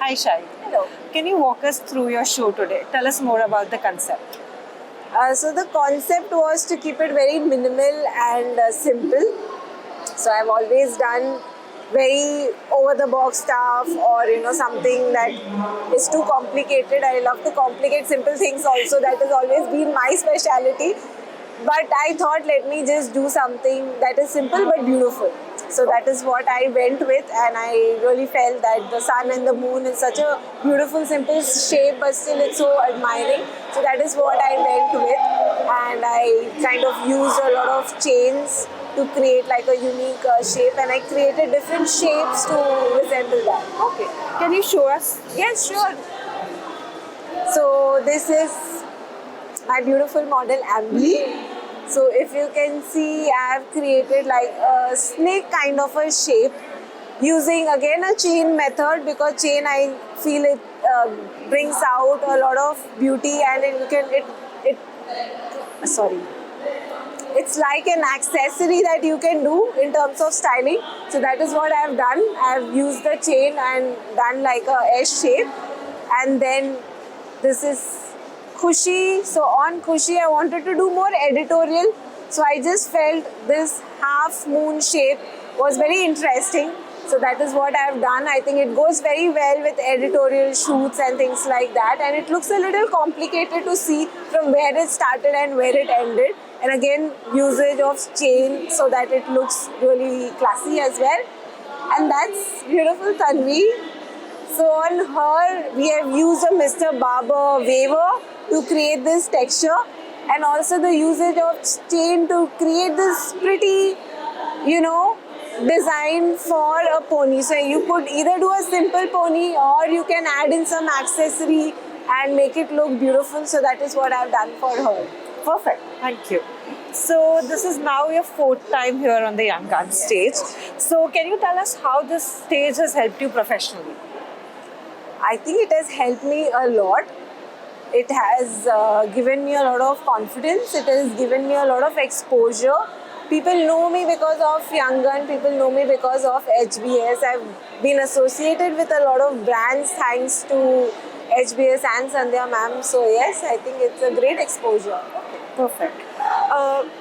Hi Shai. Hello. Can you walk us through your show today? Tell us more about the concept. So the concept was to keep it very minimal and simple. So I've always done very over the box stuff, or something that is too complicated. I love to complicate simple things also. That has always been my speciality. But I thought, let me just do something that is simple but beautiful. So that is what I went with, and I really felt that the sun and the moon is such a beautiful, simple shape, but still it's so admiring. So that is what I went with, and I kind of used a lot of chains to create like a unique shape, and I created different shapes to resemble that. Okay. Can you show us? Yes, sure. So this is my beautiful model Ambly. So if you can see, I have created like a snake kind of a shape using again a chain method, because chain, I feel it brings out a lot of beauty, and it's like an accessory that you can do in terms of styling. So that is what I have done. I have used the chain and done like a S shape, and then this is Khushi. So on Khushi, I wanted to do more editorial. So I just felt this half moon shape was very interesting. So that is what I have done. I think it goes very well with editorial shoots and things like that. And it looks a little complicated to see from where it started and where it ended. And again, usage of chain so that it looks really classy as well. And that's beautiful, Tanvi. So on her, we have used a Mr. Barber waver to create this texture, and also the usage of chain to create this pretty, design for a pony. So you could either do a simple pony, or you can add in some accessory and make it look beautiful. So that is what I've done for her. Perfect. Thank you. So this is now your fourth time here on the Young Guns stage. So can you tell us how this stage has helped you professionally? I think it has helped me a lot. It has given me a lot of confidence. It has given me a lot of exposure. People know me because of Young Gun. People know me because of HBS. I've been associated with a lot of brands thanks to HBS and Sandhya ma'am. So yes, I think it's a great exposure. Perfect.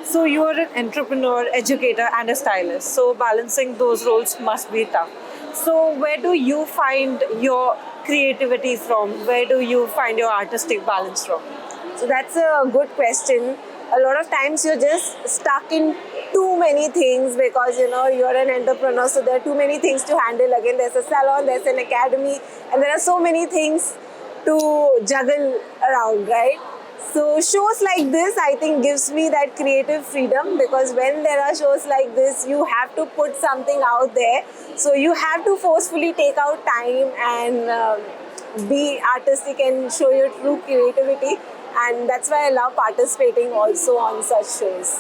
So you are an entrepreneur, educator, and a stylist. So balancing those roles must be tough. So where do you find your creativity from? Where do you find your artistic balance from? So that's a good question. A lot of times you're just stuck in too many things because you're an entrepreneur, so there are too many things to handle. Again, there's a salon, there's an academy, and there are so many things to juggle around, right? So shows like this, I think, gives me that creative freedom, because when there are shows like this, you have to put something out there. So you have to forcefully take out time and be artistic and show your true creativity. And that's why I love participating also on such shows.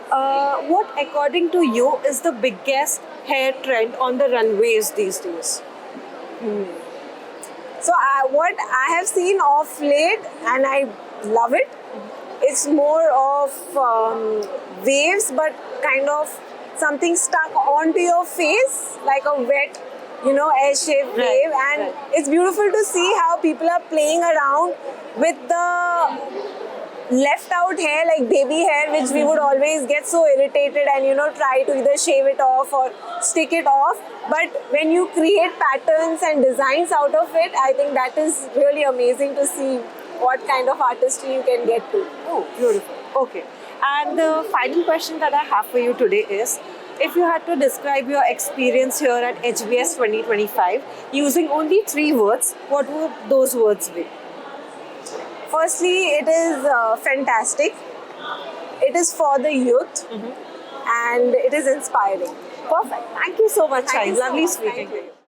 What, according to you, is the biggest hair trend on the runways these days? So what I have seen of late, and I love it, it's more of waves, but kind of something stuck onto your face, like a wet, air-shaped wave. And it's beautiful to see how people are playing around with the left out hair, like baby hair, which we would always get so irritated and try to either shave it off or stick it off. But when you create patterns and designs out of it, I think that is really amazing to see what kind of artistry you can get to. Oh, beautiful. Okay. And the final question that I have for you today is, if you had to describe your experience here at HBS 2025 using only 3 words, what would those words be? Firstly, it is fantastic. It is for the youth, and it is inspiring. Perfect. Thank you so much, Thank you so Lovely much. speaking Thank to you. you.